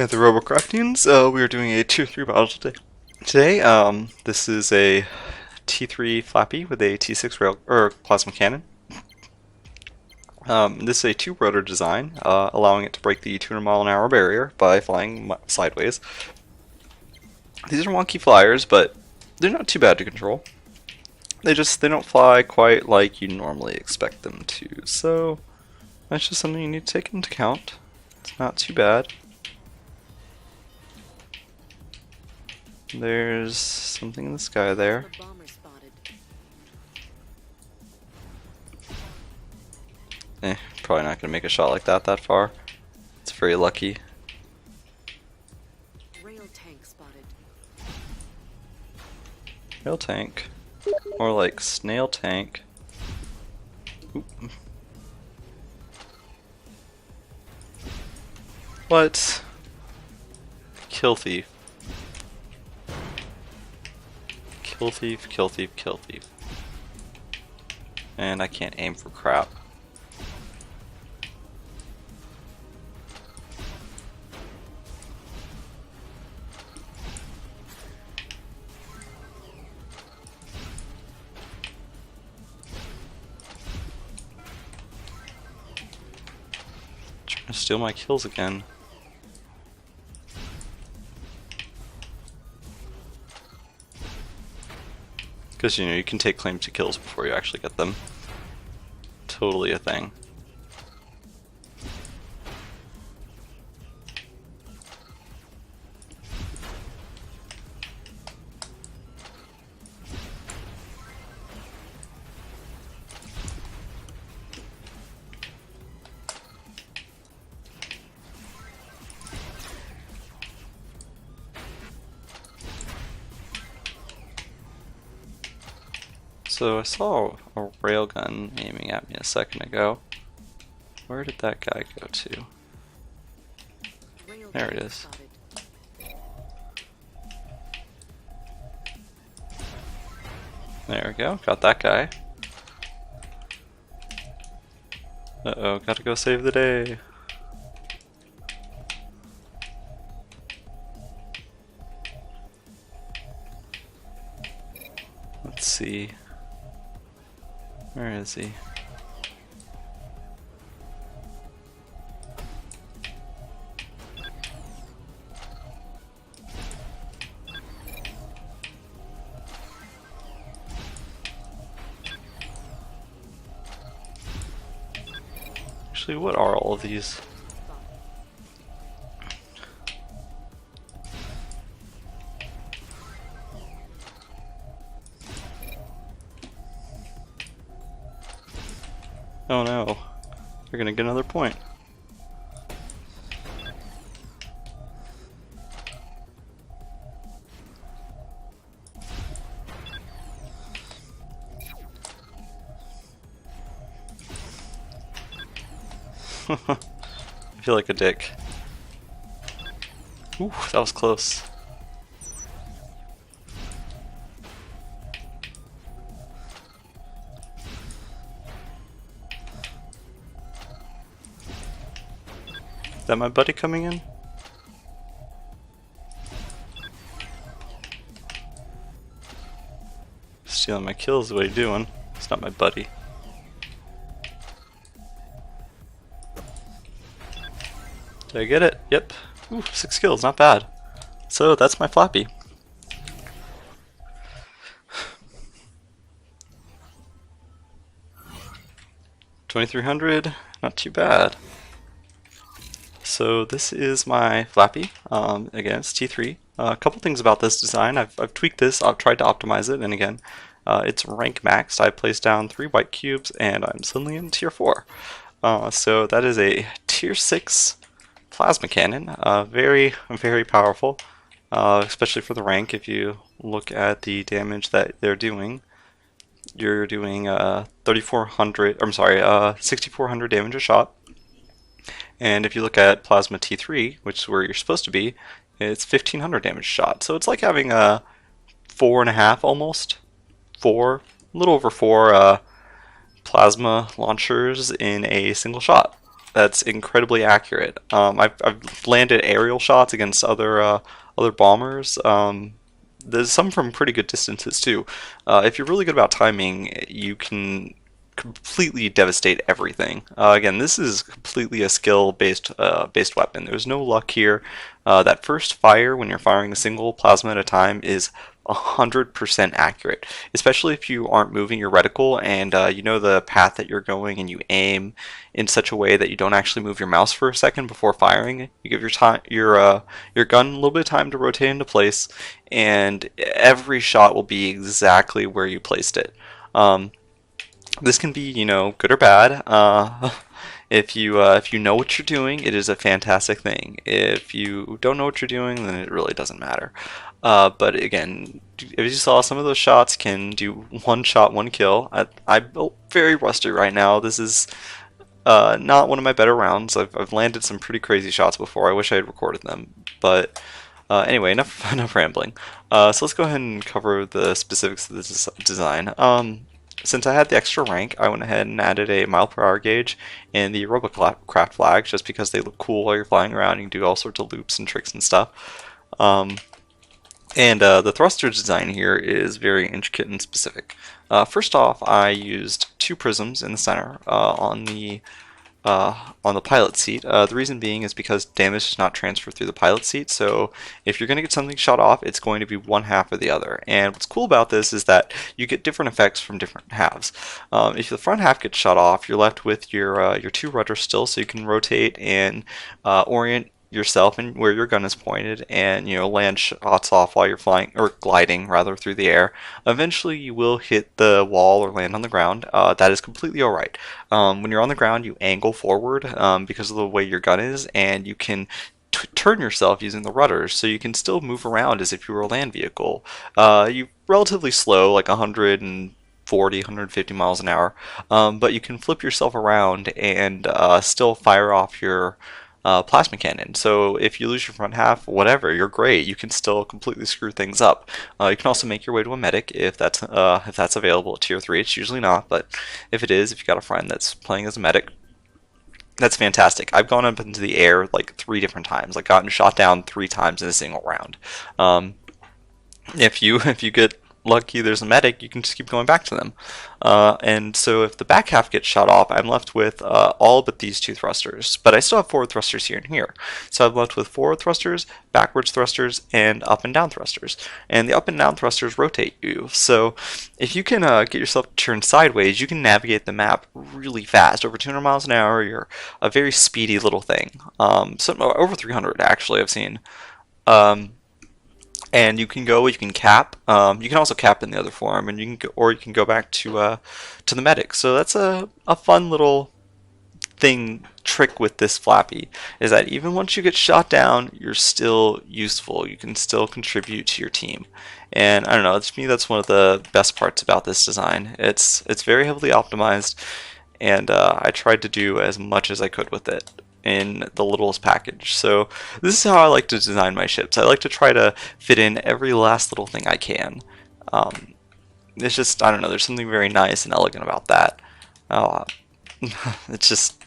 At the Robocraftians, we are doing a tier 3 battle today. This is a T3 Flappy with a T6 rail or plasma cannon. This is a two-rotor design, allowing it to break the 200-mile-an-hour barrier by flying sideways. These are wonky flyers, but they're not too bad to control. They don't fly quite like you normally expect them to, so that's just something you need to take into account. It's not too bad. There's something in the sky there. Probably not gonna make a shot like that far. It's very lucky. Rail tank spotted. Rail tank. More like snail tank. Oop. What? Kill thief. Kill thief, kill thief, kill thief. And I can't aim for crap. Trying to steal my kills again. Because, you know, you can take claim to kills before you actually get them. Totally a thing. So I saw a railgun aiming at me a second ago. Where did that guy go to? There it is. There we go, got that guy. Uh-oh, gotta go save the day. Let's see. Where is he? Actually, what are all of these? Oh no, they're gonna get another point. I feel like a dick. Ooh, that was close. Is that my buddy coming in? Stealing my kills, what are you doing? It's not my buddy. Did I get it? Yep. Ooh, 6 kills, not bad. So that's my Flappy. $2,300, not too bad. So this is my Flappy. Again, it's T3. A couple things about this design. I've tweaked this. I've tried to optimize it, and again, it's rank maxed. I placed down 3 white cubes, and I'm suddenly in tier 4. So that is a tier 6 plasma cannon. Very, very powerful, especially for the rank. If you look at the damage that they're doing, you're doing 6,400 damage a shot. And if you look at Plasma T3, which is where you're supposed to be, it's 1,500 damage shot. So it's like having a 4.5 almost, a little over 4 plasma launchers in a single shot. that's incredibly accurate. I've landed aerial shots against other bombers. There's some from pretty good distances too. If you're really good about timing, you can completely devastate everything. Again, this is completely a skill based weapon. There's no luck here. That first fire when you're firing a single plasma at a time is 100% accurate, especially if you aren't moving your reticle and you know the path that you're going and you aim in such a way that you don't actually move your mouse for a second before firing. You give your gun a little bit of time to rotate into place, and every shot will be exactly where you placed it. This can be, good or bad. If you know what you're doing, it is a fantastic thing. If you don't know what you're doing, then it really doesn't matter. But again, as you saw, some of those shots can do one shot, one kill. I'm very rusty right now. This is not one of my better rounds. I've landed some pretty crazy shots before. I wish I had recorded them. But anyway, enough rambling. So let's go ahead and cover the specifics of this design. Since I had the extra rank, I went ahead and added a mile/hour gauge and the Robocraft flags just because they look cool while you're flying around. You can do all sorts of loops and tricks and stuff. The thruster design here is very intricate and specific. First off, I used 2 prisms in the center on the pilot seat. The reason being is because damage does not transfer through the pilot seat, so if you're going to get something shot off, it's going to be one half or the other. And what's cool about this is that you get different effects from different halves. If the front half gets shot off, you're left with your 2 rudders still, so you can rotate and orient yourself and where your gun is pointed, and land shots off while you're flying or gliding rather through the air. Eventually you will hit the wall or land on the ground. That is completely alright. When you're on the ground, you angle forward because of the way your gun is, and you can turn yourself using the rudders, so you can still move around as if you were a land vehicle. You're relatively slow, like 140, 150 miles an hour, but you can flip yourself around and still fire off your plasma cannon. So if you lose your front half, whatever, you're great. You can still completely screw things up. You can also make your way to a medic if that's available at tier 3. It's usually not, but if it is, if you got a friend that's playing as a medic, that's fantastic. I've gone up into the air like 3 different times. Like gotten shot down 3 times in a single round. If you get lucky there's a medic, you can just keep going back to them. And so if the back half gets shot off, I'm left with all but these 2 thrusters. But I still have forward thrusters here and here. So I'm left with forward thrusters, backwards thrusters, and up and down thrusters. And the up and down thrusters rotate you. So if you can get yourself to turn sideways, you can navigate the map really fast. Over 200 miles an hour, you're a very speedy little thing. So over 300 actually I've seen. And you can cap. You can also cap in the other form, and you can go back to the medic. So that's a fun little trick with this Flappy, is that even once you get shot down, you're still useful. You can still contribute to your team. And I don't know, to me that's one of the best parts about this design. It's very heavily optimized, and I tried to do as much as I could with it in the littlest package. So this is how I like to design my ships. I like to try to fit in every last little thing I can. It's just, I don't know, there's something very nice and elegant about that. It's just,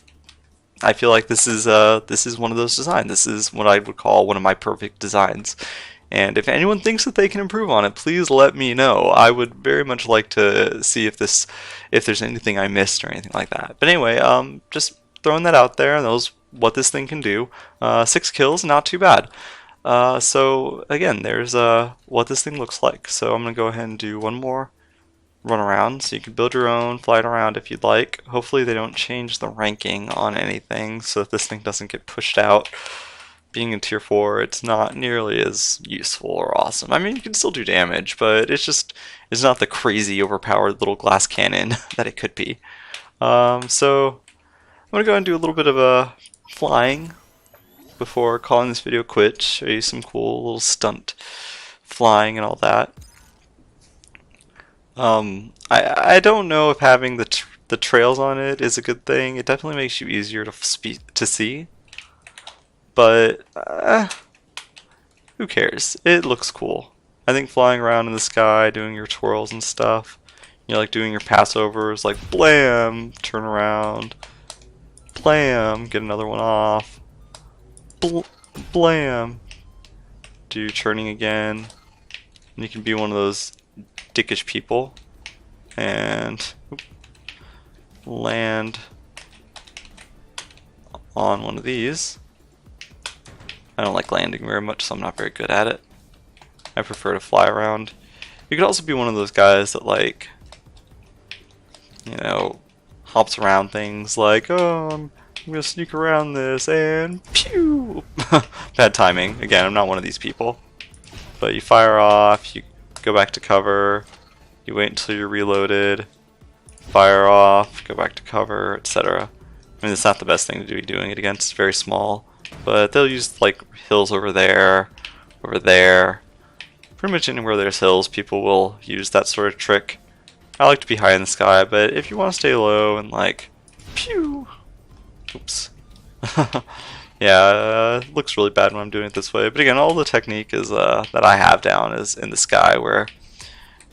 I feel like this is one of those designs. This is what I would call one of my perfect designs. And if anyone thinks that they can improve on it, please let me know. I would very much like to see if there's anything I missed or anything like that. But anyway, just throwing that out there, and what this thing can do. 6 kills, not too bad. So again, there's what this thing looks like. So I'm going to go ahead and do one more run around. So you can build your own, fly it around if you'd like. Hopefully they don't change the ranking on anything, so if this thing doesn't get pushed out. Being in tier 4, it's not nearly as useful or awesome. I mean, you can still do damage, but it's not the crazy overpowered little glass cannon that it could be. So I'm going to go and do a little bit of a flying before calling this video quits. Show you some cool little stunt flying and all that. I don't know if having the trails on it is a good thing. It definitely makes you easier to see, but who cares? It looks cool. I think flying around in the sky, doing your twirls and stuff, like doing your passovers, like blam, turn around, Blam! Get another one off. Blam! Do your churning again. And you can be one of those dickish people. And land on one of these. I don't like landing very much, so I'm not very good at it. I prefer to fly around. You could also be one of those guys that, like, you know, hops around things like, oh, I'm gonna sneak around this and pew! Bad timing. Again, I'm not one of these people. But you fire off, you go back to cover, you wait until you're reloaded, fire off, go back to cover, etc. I mean, it's not the best thing to be doing it against. It's very small. But they'll use, like, hills over there. Pretty much anywhere there's hills, people will use that sort of trick. I like to be high in the sky, but if you want to stay low and, like, pew! Oops. Yeah, it looks really bad when I'm doing it this way. But again, all the technique is that I have down is in the sky, where,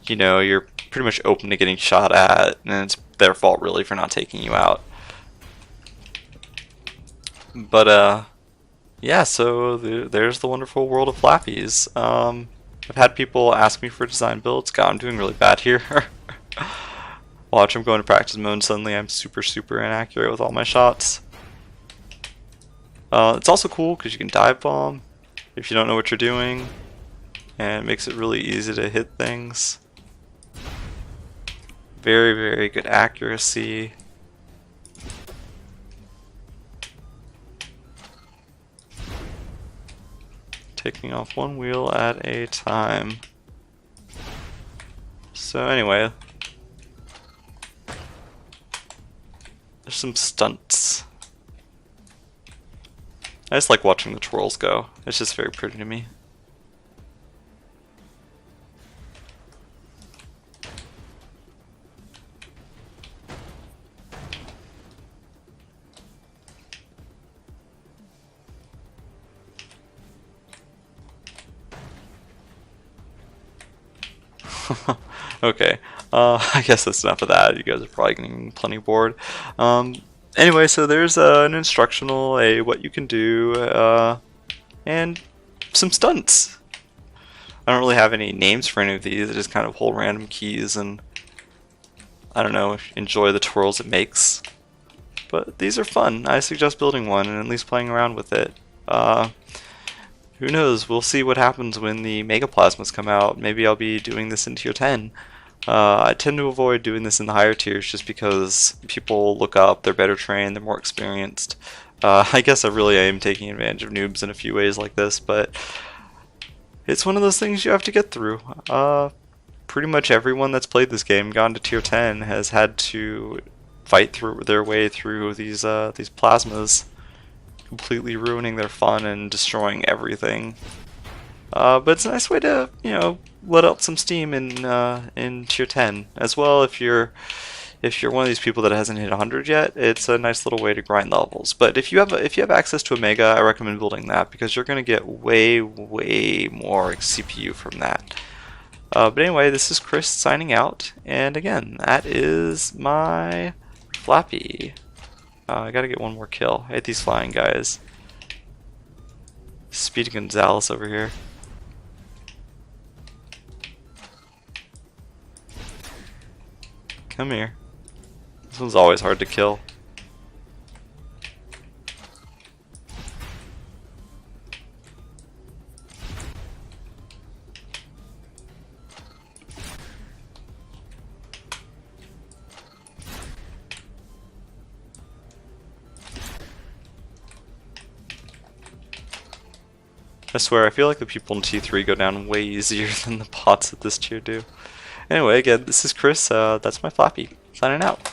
you know, you're pretty much open to getting shot at, and it's their fault really for not taking you out. But yeah, so there's the wonderful world of Flappies. I've had people ask me for design builds. God, I'm doing really bad here. Watch, I'm going to practice mode and suddenly I'm super inaccurate with all my shots. It's also cool because you can dive bomb if you don't know what you're doing, and it makes it really easy to hit things. Very good accuracy. Taking off one wheel at a time. So anyway, there's some stunts. I just like watching the twirls go. It's just very pretty to me. Okay, I guess that's enough of that. You guys are probably getting plenty bored. Anyway, so there's an instructional, what you can do, and some stunts. I don't really have any names for any of these. I just kind of hold random keys and, I don't know, enjoy the twirls it makes. But these are fun. I suggest building one and at least playing around with it. Who knows? We'll see what happens when the Mega Plasmas come out. Maybe I'll be doing this in tier 10. I tend to avoid doing this in the higher tiers just because people look up, they're better trained, they're more experienced. I guess I really am taking advantage of noobs in a few ways like this, but it's one of those things you have to get through. Pretty much everyone that's played this game, gone to tier 10, has had to fight through their way through these plasmas, completely ruining their fun and destroying everything. But it's a nice way to, you know, let out some steam in tier 10 as well. If you're one of these people that hasn't hit 100 yet, it's a nice little way to grind levels. But if you have access to a Mega, I recommend building that because you're going to get way more CPU from that. But anyway, this is Chris signing out, and again, that is my Flappy. I gotta get one more kill. I hate these flying guys. Speedy Gonzalez over here. Come here. This one's always hard to kill. I swear, I feel like the people in T3 go down way easier than the bots at this tier do. Anyway, again, this is Chris. That's my Flappy. Signing out.